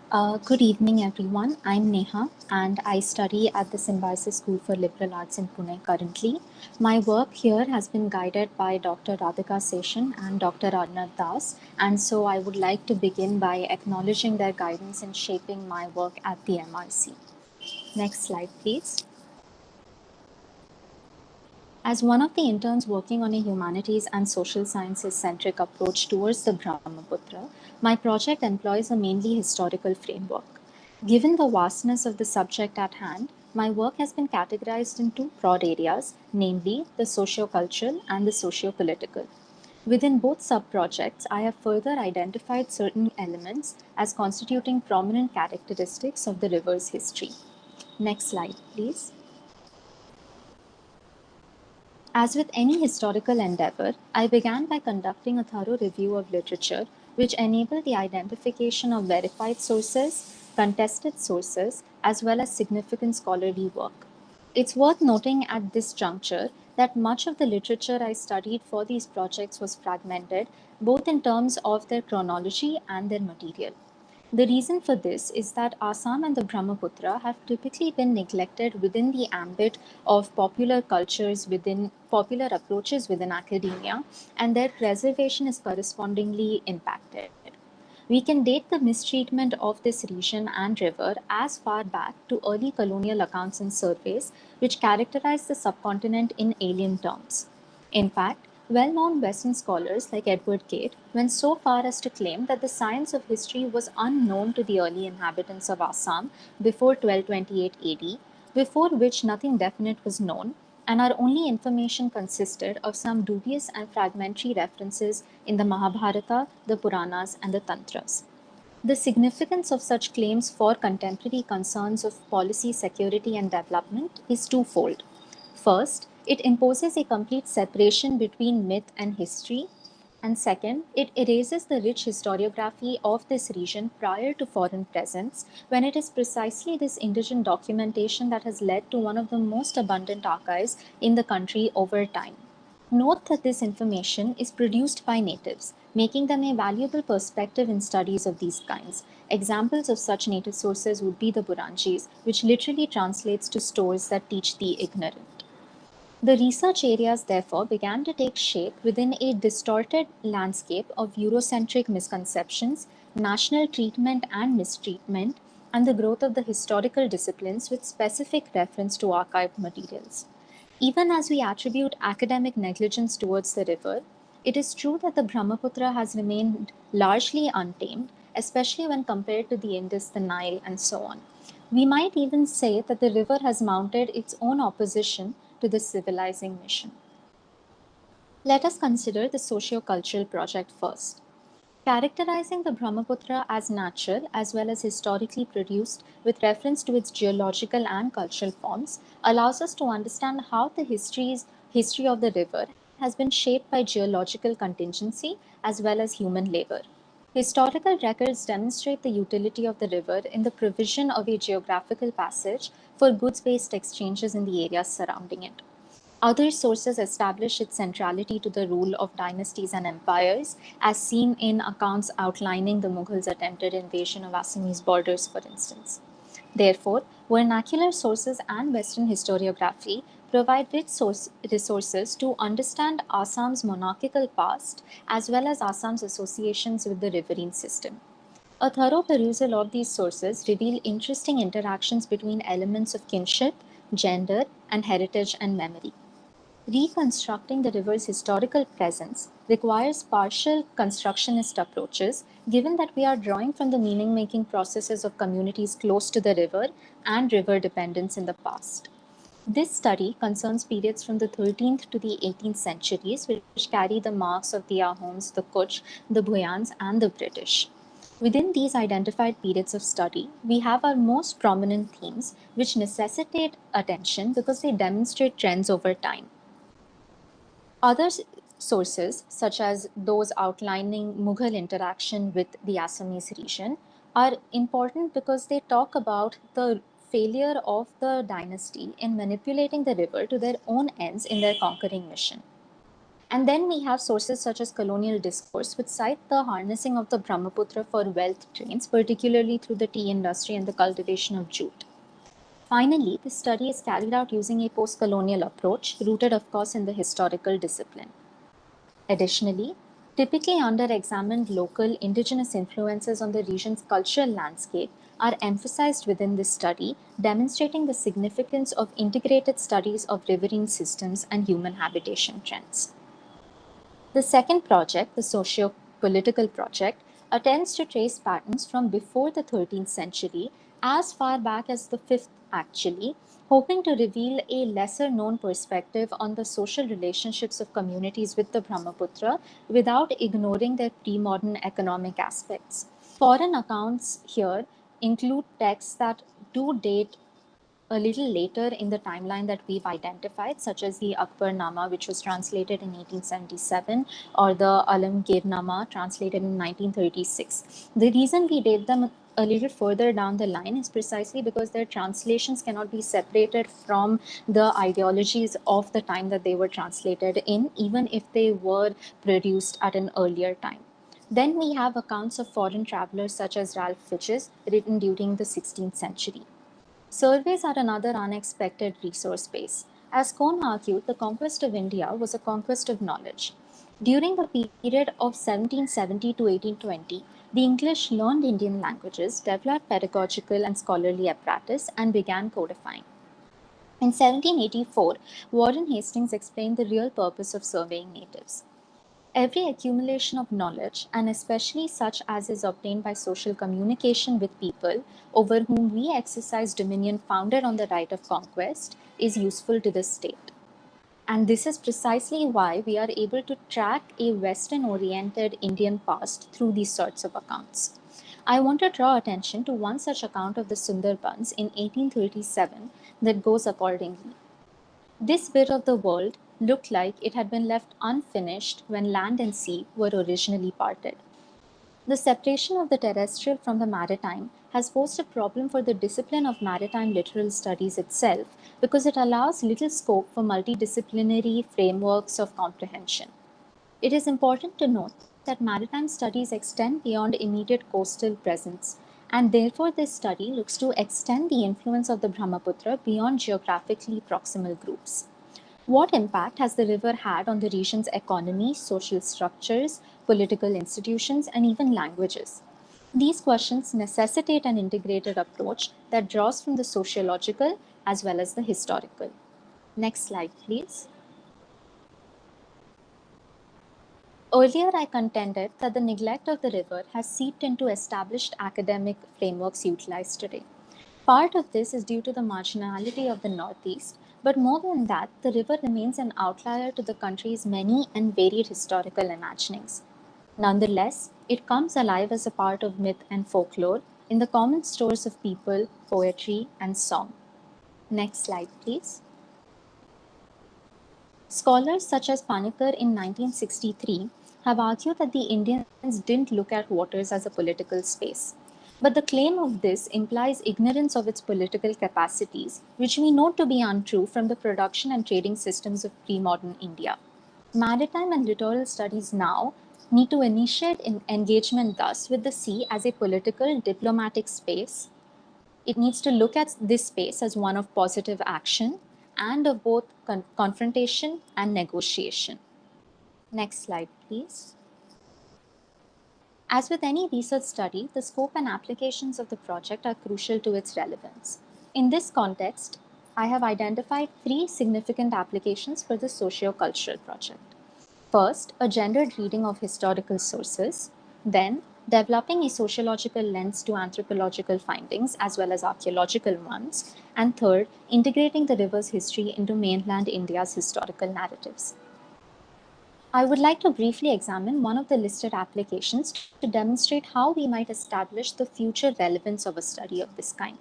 Good evening, everyone. I'm Neha, and I study at the Symbiosis School for Liberal Arts in Pune currently. My work here has been guided by Dr. Radhika Seshan and Dr. Arnav Das, and so I would like to begin by acknowledging their guidance in shaping my work at the MRC. Next slide, please. As one of the interns working on a humanities and social sciences centric approach towards the Brahmaputra, my project employs a mainly historical framework. Given the vastness of the subject at hand, my work has been categorized in two broad areas, namely the socio-cultural and the socio-political. Within both sub-projects, I have further identified certain elements as constituting prominent characteristics of the river's history. Next slide, please. As with any historical endeavor, I began by conducting a thorough review of literature, which enabled the identification of verified sources, contested sources, as well as significant scholarly work. It's worth noting at this juncture that much of the literature I studied for these projects was fragmented, both in terms of their chronology and their material. The reason for this is that Assam and the Brahmaputra have typically been neglected within the ambit of popular cultures within popular approaches within academia, and their preservation is correspondingly impacted. We can date the mistreatment of this region and river as far back to early colonial accounts and surveys, which characterize the subcontinent in alien terms. In fact, well-known Western scholars like Edward Cade went so far as to claim that the science of history was unknown to the early inhabitants of Assam before 1228 AD, before which nothing definite was known, and our only information consisted of some dubious and fragmentary references in the Mahabharata, the Puranas, and the Tantras. The significance of such claims for contemporary concerns of policy, security, and development is twofold. First, it imposes a complete separation between myth and history. And second, it erases the rich historiography of this region prior to foreign presence, when it is precisely this indigent documentation that has led to one of the most abundant archives in the country over time. Note that this information is produced by natives, making them a valuable perspective in studies of these kinds. Examples of such native sources would be the Buranjis, which literally translates to stores that teach the ignorant. The research areas, therefore, began to take shape within a distorted landscape of Eurocentric misconceptions, national treatment and mistreatment, and the growth of the historical disciplines with specific reference to archived materials. Even as we attribute academic negligence towards the river, it is true that the Brahmaputra has remained largely untamed, especially when compared to the Indus, the Nile, and so on. We might even say that the river has mounted its own opposition to the civilizing mission. Let us consider the socio-cultural project first. Characterizing the Brahmaputra as natural as well as historically produced with reference to its geological and cultural forms allows us to understand how the history of the river has been shaped by geological contingency as well as human labor. Historical records demonstrate the utility of the river in the provision of a geographical passage for goods-based exchanges in the areas surrounding it. Other sources establish its centrality to the rule of dynasties and empires, as seen in accounts outlining the Mughals' attempted invasion of Assamese borders, for instance. Therefore, vernacular sources and Western historiography provide rich resources to understand Assam's monarchical past as well as Assam's associations with the riverine system. A thorough perusal of these sources reveal interesting interactions between elements of kinship, gender, and heritage and memory. Reconstructing the river's historical presence requires partial constructionist approaches, given that we are drawing from the meaning-making processes of communities close to the river and river dependence in the past. This study concerns periods from the 13th to the 18th centuries, which carry the marks of the Ahoms, the Kutch, the Bhuyans, and the British. Within these identified periods of study, we have our most prominent themes, which necessitate attention because they demonstrate trends over time. Other sources, such as those outlining Mughal interaction with the Assamese region, are important because they talk about the failure of the dynasty in manipulating the river to their own ends in their conquering mission. And then we have sources such as colonial discourse, which cite the harnessing of the Brahmaputra for wealth trains, particularly through the tea industry and the cultivation of jute. Finally, this study is carried out using a post-colonial approach, rooted of course in the historical discipline. Additionally, typically under-examined local indigenous influences on the region's cultural landscape are emphasized within this study, demonstrating the significance of integrated studies of riverine systems and human habitation trends. The second project, the socio-political project, attempts to trace patterns from before the 13th century as far back as the 5th actually, hoping to reveal a lesser known perspective on the social relationships of communities with the Brahmaputra without ignoring their pre-modern economic aspects. Foreign accounts here include texts that do date a little later in the timeline that we've identified, such as the Akbarnama, which was translated in 1877, or the Alamgirnama, translated in 1936. The reason we date them a little further down the line is precisely because their translations cannot be separated from the ideologies of the time that they were translated in, even if they were produced at an earlier time. Then we have accounts of foreign travelers such as Ralph Fitz's, written during the 16th century. Surveys are another unexpected resource base. As Kohn argued, the conquest of India was a conquest of knowledge. During the period of 1770 to 1820, the English learned Indian languages, developed pedagogical and scholarly apparatus, and began codifying. In 1784, Warren Hastings explained the real purpose of surveying natives. Every accumulation of knowledge, and especially such as is obtained by social communication with people over whom we exercise dominion founded on the right of conquest, is useful to the state. And this is precisely why we are able to track a Western-oriented Indian past through these sorts of accounts. I want to draw attention to one such account of the Sundarbans in 1837 that goes accordingly. This bit of the world looked like it had been left unfinished when land and sea were originally parted. The separation of the terrestrial from the maritime has posed a problem for the discipline of maritime littoral studies itself because it allows little scope for multidisciplinary frameworks of comprehension. It is important to note that maritime studies extend beyond immediate coastal presence, and therefore this study looks to extend the influence of the Brahmaputra beyond geographically proximal groups. What impact has the river had on the region's economy, social structures, political institutions, and even languages? These questions necessitate an integrated approach that draws from the sociological as well as the historical. Next slide, please. Earlier, I contended that the neglect of the river has seeped into established academic frameworks utilized today. Part of this is due to the marginality of the Northeast, but more than that, the river remains an outlier to the country's many and varied historical imaginings. Nonetheless, it comes alive as a part of myth and folklore in the common stores of people, poetry, and song. Next slide, please. Scholars such as Panikkar in 1963 have argued that the Indians didn't look at waters as a political space. But the claim of this implies ignorance of its political capacities, which we know to be untrue from the production and trading systems of pre-modern India. Maritime and littoral studies now need to initiate engagement thus with the sea as a political, diplomatic space. It needs to look at this space as one of positive action and of both confrontation and negotiation. Next slide, please. As with any research study, the scope and applications of the project are crucial to its relevance. In this context, I have identified three significant applications for the socio-cultural project. First, a gendered reading of historical sources, then developing a sociological lens to anthropological findings as well as archaeological ones, and third, integrating the river's history into mainland India's historical narratives. I would like to briefly examine one of the listed applications to demonstrate how we might establish the future relevance of a study of this kind.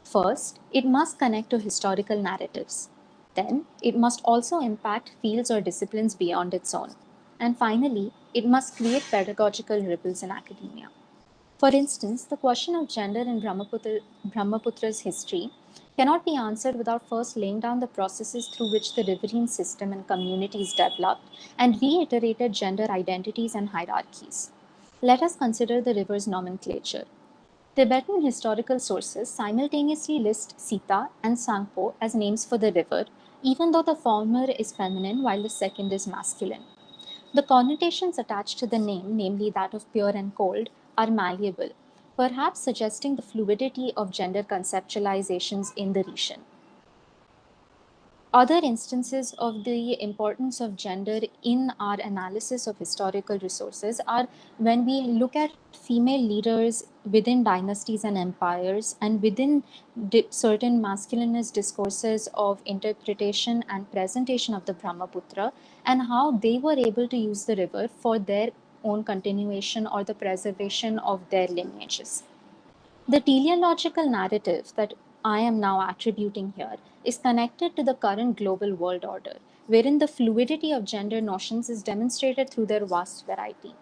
First, it must connect to historical narratives. Then, it must also impact fields or disciplines beyond its own. And finally, it must create pedagogical ripples in academia. For instance, the question of gender in Brahmaputra's history cannot be answered without first laying down the processes through which the riverine system and communities developed and reiterated gender identities and hierarchies. Let us consider the river's nomenclature. Tibetan historical sources simultaneously list Sita and Sangpo as names for the river, even though the former is feminine while the second is masculine. The connotations attached to the name, namely that of pure and cold, are malleable, perhaps suggesting the fluidity of gender conceptualizations in the region. Other instances of the importance of gender in our analysis of historical resources are when we look at female leaders within dynasties and empires and within certain masculinist discourses of interpretation and presentation of the Brahmaputra, and how they were able to use the river for their own continuation or the preservation of their lineages. The teleological narrative that I am now attributing here is connected to the current global world order, wherein the fluidity of gender notions is demonstrated through their vast variety.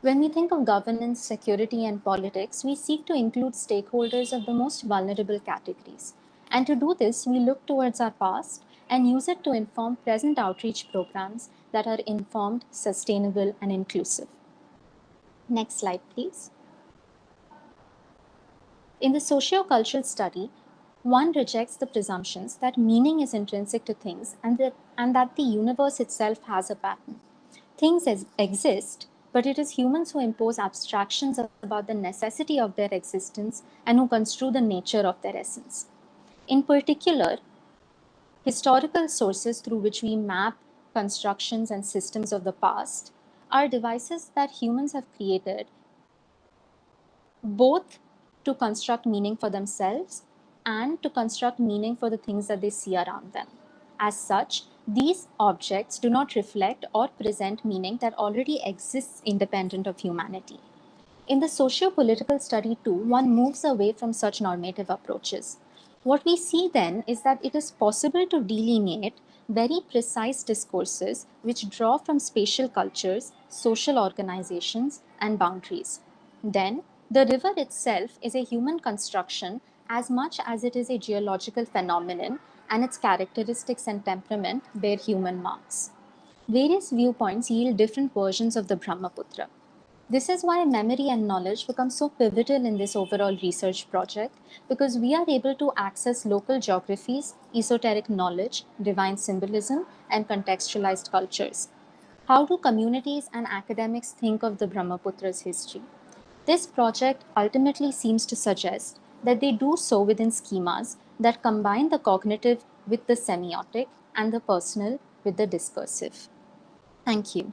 When we think of governance, security, and politics, we seek to include stakeholders of the most vulnerable categories. And to do this, we look towards our past and use it to inform present outreach programs that are informed, sustainable, and inclusive. Next slide, please. In the socio-cultural study, one rejects the presumptions that meaning is intrinsic to things and that the universe itself has a pattern. Things exist, but it is humans who impose abstractions about the necessity of their existence and who construe the nature of their essence. In particular, historical sources through which we map constructions and systems of the past are devices that humans have created both to construct meaning for themselves and to construct meaning for the things that they see around them. As such, these objects do not reflect or present meaning that already exists independent of humanity. In the socio-political study too, one moves away from such normative approaches. What we see then is that it is possible to delineate very precise discourses which draw from spatial cultures, social organizations, and boundaries. Then, the river itself is a human construction as much as it is a geological phenomenon, and its characteristics and temperament bear human marks. Various viewpoints yield different versions of the Brahmaputra. This is why memory and knowledge become so pivotal in this overall research project, because we are able to access local geographies, esoteric knowledge, divine symbolism, and contextualized cultures. How do communities and academics think of the Brahmaputra's history? This project ultimately seems to suggest that they do so within schemas that combine the cognitive with the semiotic and the personal with the discursive. Thank you.